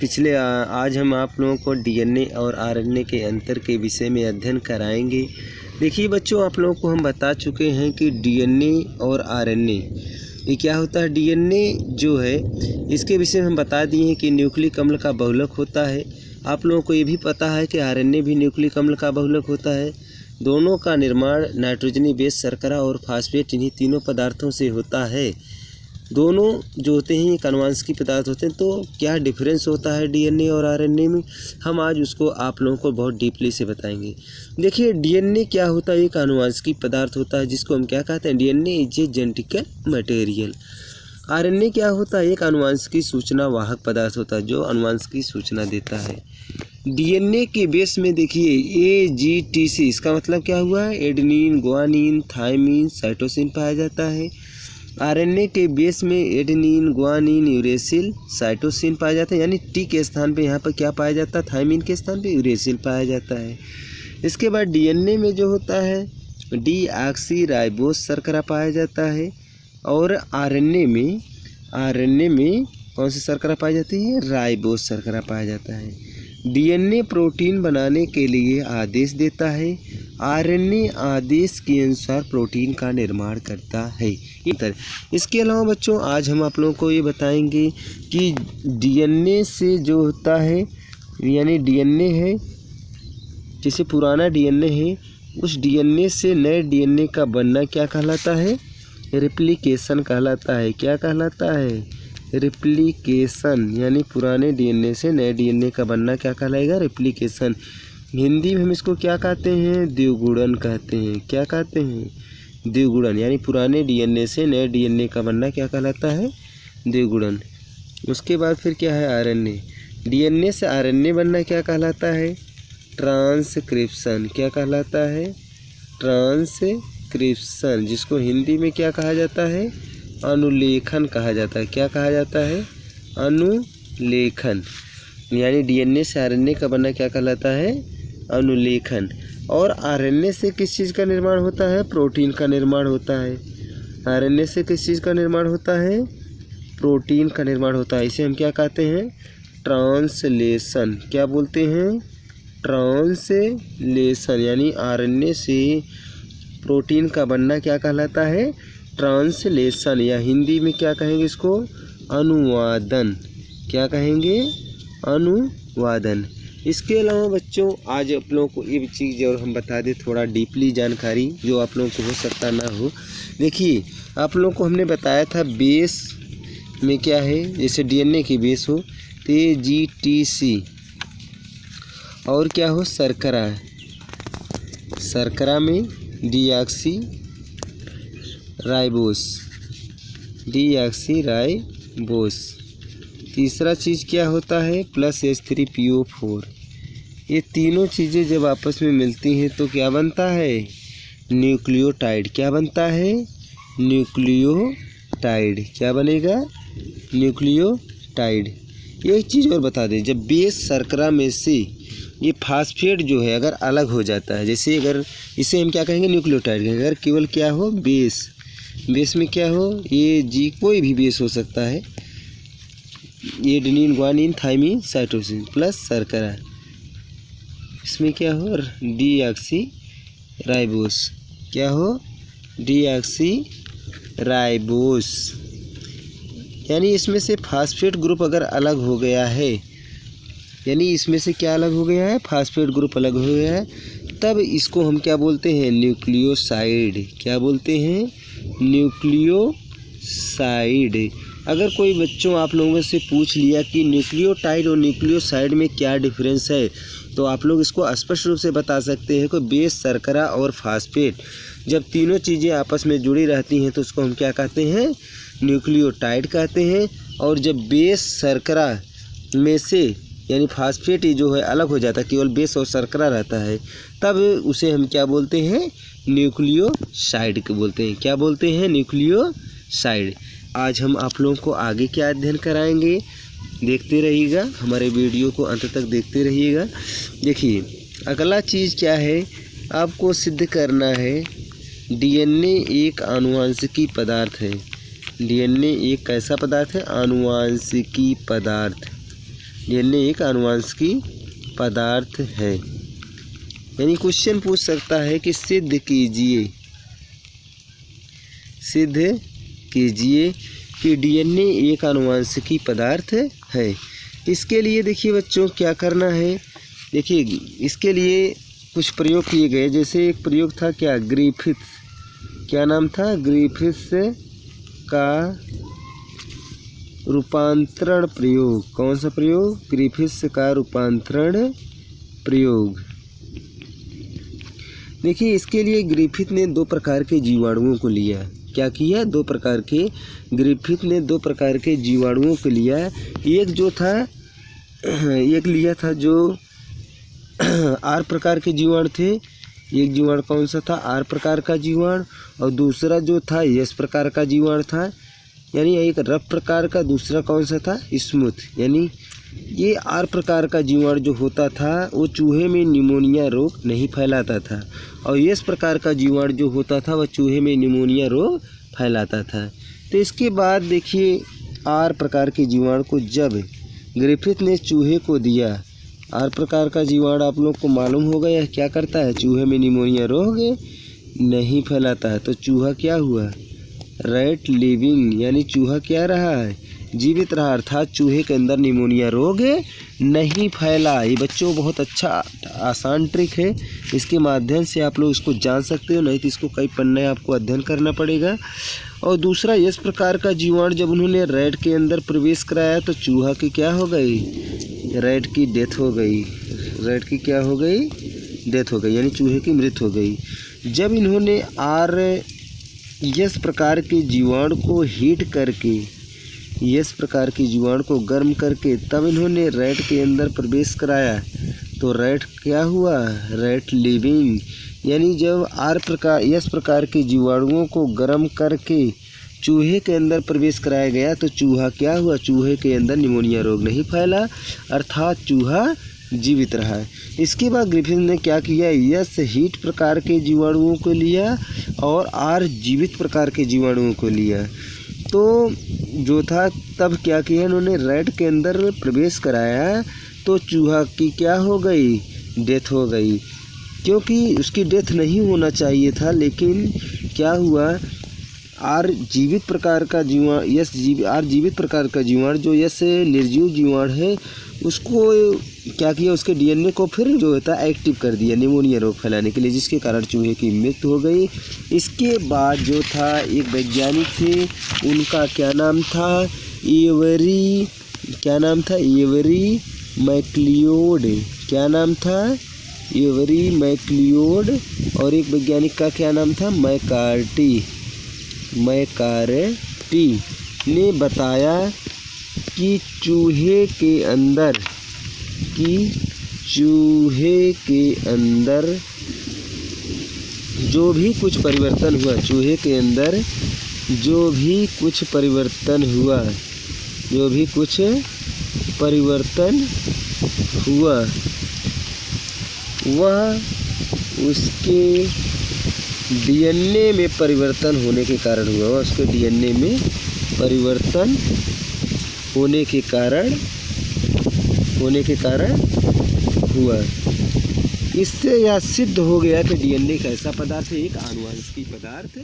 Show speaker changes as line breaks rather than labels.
आज हम आप लोगों को डीएनए और आरएनए के अंतर के विषय में अध्ययन कराएंगे। देखिए बच्चों, आप लोगों को हम बता चुके हैं कि डीएनए और आरएनए ये क्या होता है। डीएनए जो है इसके विषय में हम बता दिए हैं कि न्यूक्लिक अम्ल का बहुलक होता है। आप लोगों को ये भी पता है कि आरएनए भी न्यूक्लिक अम्ल का बहुलक होता है। दोनों का निर्माण नाइट्रोजनी बेस शर्करा और फास्फेट इन्हीं तीनों पदार्थों से होता है। दोनों जो होते हैं एक आनुवंशिक पदार्थ होते हैं। तो क्या डिफरेंस होता है डीएनए और आरएनए में, हम आज उसको आप लोगों को बहुत डीपली से बताएंगे। देखिए डीएनए क्या होता है, एक आनुवंशिक पदार्थ होता है जिसको हम क्या कहते हैं, DNA is a genetic material. RNA क्या होता है, एक आनुवंशिक सूचना वाहक पदार्थ होता है जो आनुवंशिक सूचना देता है। डीएनए के बेस में देखिए AGTC, इसका मतलब क्या हुआ है, एडेनिन, गुआनिन, थायमिन, साइटोसिन पाया जाता है। आरएनए के बेस में एडेनिन, गुआनिन, यूरेसिल, साइटोसिन पाया जाता है। यानी टी के स्थान पे यहाँ पर क्या पाया जाता है, थायमिन के स्थान पे यूरेसिल पाया जाता है। इसके बाद डीएनए में जो होता है डीऑक्सीराइबोस शर्करा पाया जाता है। और आरएनए में कौन सी शर्करा पाई जाती है, राइबोस शर्करा पाया जाता है। डीएनए प्रोटीन बनाने के लिए आदेश देता है, आरएनए आदेश के अनुसार प्रोटीन का निर्माण करता है। इसके अलावा बच्चों आज हम आप लोगों को ये बताएंगे कि डीएनए से जो होता है, यानी डीएनए है जैसे पुराना डीएनए है, उस डीएनए से नए डीएनए का बनना क्या कहलाता है, रेप्लिकेशन कहलाता है। क्या कहलाता है, रेप्लिकेशन। यानी पुराने डीएनए से नए डीएनए का बनना क्या कहलाएगा, रेप्लिकेशन। हिंदी में हम इसको क्या कहते हैं, द्विगुणन कहते हैं। क्या कहते हैं, द्विगुणन। यानी पुराने डीएनए से नए डीएनए का बनना क्या कहलाता है, द्विगुणन। उसके बाद फिर क्या है, आरएनए। डीएनए से आरएनए बनना क्या कहलाता है, ट्रांसक्रिप्शन। क्या कहलाता है, ट्रांसक्रिप्शन, जिसको हिंदी में क्या कहा जाता है, अनुलेखन कहा जाता है। क्या कहा जाता है, अनुलेखन। यानी डीएनए से आरएनए का बनना क्या कहलाता है, अनुलेखन। और आरएनए से किस चीज़ का निर्माण होता है, प्रोटीन का निर्माण होता है। आरएनए से किस चीज़ का निर्माण होता है, प्रोटीन का निर्माण होता है। इसे हम क्या कहते हैं, ट्रांसलेशन। क्या बोलते हैं, ट्रांसलेशन। यानी आरएनए से प्रोटीन का बनना क्या कहलाता है, ट्रांसलेशन, या हिंदी में क्या कहेंगे इसको, अनुवादन। क्या कहेंगे, अनुवादन। इसके अलावा बच्चों आज आप लोगों को ये चीज़ और हम बता दें थोड़ा डीपली जानकारी जो आप लोगों को हो सकता ना हो। देखिए आप लोगों को हमने बताया था बेस में क्या है, जैसे डीएनए की बेस हो तो AGTC, और क्या हो, शर्करा। शर्करा में डीऑक्सीराइबोस। तीसरा चीज़ क्या होता है, +H3PO4। ये तीनों चीज़ें जब आपस में मिलती हैं तो क्या बनता है, न्यूक्लियोटाइड। क्या बनता है, न्यूक्लियोटाइड। क्या बनेगा, न्यूक्लियोटाइड। एक चीज़ और बता दें, जब बेस शर्करा में से ये फास्फेट जो है अगर अलग हो जाता है, जैसे अगर इसे हम क्या कहेंगे, न्यूक्लियोटाइड। अगर केवल क्या हो, बेस में क्या हो, ये कोई भी बेस हो सकता है, adenine, guanine, thymine, cytosine plus शर्करा। इसमें क्या हो, डीऑक्सीराइबोस। क्या हो, डीऑक्सीराइबोस। यानी इसमें से फास्फेट ग्रुप अगर अलग हो गया है, यानी इसमें से क्या अलग हो गया है, फास्फेट ग्रुप अलग हो गया है, तब इसको हम क्या बोलते हैं, न्यूक्लियोसाइड। क्या बोलते हैं, न्यूक्लियोसाइड। अगर कोई बच्चों आप लोगों से पूछ लिया कि न्यूक्लियोटाइड और न्यूक्लियोसाइड में क्या डिफरेंस है, तो आप लोग इसको स्पष्ट रूप से बता सकते हैं कि बेस शर्करा और फास्फेट जब तीनों चीज़ें आपस में जुड़ी रहती हैं तो उसको हम क्या कहते हैं, न्यूक्लियोटाइड कहते हैं। और जब बेस शर्करा में से यानी फास्फेट जो है अलग हो जाता है, केवल बेस और शर्करा रहता है, तब उसे हम क्या बोलते हैं, न्यूक्लियोसाइड को बोलते हैं। क्या बोलते हैं, न्यूक्लियोसाइड। आज हम आप लोगों को आगे क्या अध्ययन कराएंगे, देखते रहिएगा, हमारे वीडियो को अंत तक देखते रहिएगा। देखिए अगला चीज़ क्या है, आपको सिद्ध करना है डीएनए एक आनुवंशिकी पदार्थ है। डीएनए एक कैसा पदार्थ है, आनुवंशिकी पदार्थ। डीएनए एक आनुवंशिकी पदार्थ है। यानी क्वेश्चन पूछ सकता है कि सिद्ध कीजिए कि डीएनए एक आनुवंशिकी पदार्थ है। इसके लिए देखिए बच्चों क्या करना है। देखिए इसके लिए कुछ प्रयोग किए गए। जैसे एक प्रयोग था क्या, ग्रिफिथ्स, क्या नाम था, ग्रिफिथ्स का रूपांतरण प्रयोग। कौन सा प्रयोग, ग्रिफिथ्स का रूपांतरण प्रयोग। देखिए इसके लिए ग्रिफिथ ने 2 प्रकार के जीवाणुओं को लिया। क्या किया, 2 प्रकार के, ग्रिफिथ ने 2 प्रकार के जीवाणुओं को लिया। एक जो था, एक लिया था जो आर प्रकार के जीवाणु थे। एक जीवाणु कौन सा था, आर प्रकार का जीवाणु, और दूसरा जो था एस प्रकार का जीवाणु था। यानी एक रफ प्रकार का, दूसरा कौन सा था, स्मूथ। यानी ये आर प्रकार का जीवाणु जो होता था वो चूहे में निमोनिया रोग नहीं फैलाता था, और एस प्रकार का जीवाणु जो होता था वह चूहे में निमोनिया रोग फैलाता था। तो इसके बाद देखिए आर प्रकार के जीवाणु को जब ग्रिफिथ ने चूहे को दिया, आर प्रकार का जीवाणु आप लोग को मालूम होगा यह क्या करता है, चूहे में निमोनिया रोग नहीं फैलाता है। तो चूहा क्या हुआ, रैट लिविंग, यानी चूहा क्या रहा है, जीवित रहा, अर्थात चूहे के अंदर निमोनिया रोग नहीं फैला। ये बच्चों बहुत अच्छा आसान ट्रिक है, इसके माध्यम से आप लोग इसको जान सकते हो, नहीं तो इसको कई पन्ने आपको अध्ययन करना पड़ेगा। और दूसरा इस प्रकार का जीवाणु जब उन्होंने रैट के अंदर प्रवेश कराया तो चूहा की क्या हो गई, रैट की डेथ हो गई। रैट की क्या हो गई, डेथ हो गई, यानी चूहे की मृत्यु हो गई। जब इन्होंने इस प्रकार के जीवाणु को हीट करके, इस प्रकार के जीवाणु को गर्म करके तब इन्होंने रैट के अंदर प्रवेश कराया तो रैट क्या हुआ, रैट लिविंग। यानी जब इस प्रकार के जीवाणुओं को गर्म करके चूहे के अंदर प्रवेश कराया गया तो चूहा क्या हुआ, चूहे के अंदर निमोनिया रोग नहीं फैला, अर्थात चूहा जीवित रहा। इसके बाद ग्रिफिथ ने क्या किया, यस हीट प्रकार के जीवाणुओं को लिया और आर जीवित प्रकार के जीवाणुओं को लिया। तो जो था तब क्या किया इन्होंने, रैट के अंदर प्रवेश कराया तो चूहा की क्या हो गई, डेथ हो गई, क्योंकि उसकी डेथ नहीं होना चाहिए था। लेकिन क्या हुआ, आर जीवित प्रकार का जीवाणु, आर जीवित प्रकार का जीवाणु जो निर्जीव जीवाणु है उसको क्या किया, उसके डीएनए को फिर जो होता है एक्टिव कर दिया निमोनिया रोग फैलाने के लिए, जिसके कारण चूहे की मृत्यु हो गई। इसके बाद जो था एक वैज्ञानिक थे, उनका क्या नाम था, एवरी, क्या नाम था, एवरी मैक्लियोड, क्या नाम था, एवरी मैक्लियोड, और एक वैज्ञानिक का क्या नाम था, मैकार्टी ने बताया कि चूहे के अंदर जो भी कुछ परिवर्तन हुआ, चूहे के अंदर जो भी कुछ परिवर्तन हुआ वह उसके डीएनए में परिवर्तन होने के कारण हुआ, उसके डीएनए में परिवर्तन होने के कारण हुआ। इससे यह सिद्ध हो गया कि डीएनए एक ऐसा पदार्थ है, एक आनुवंशिक पदार्थ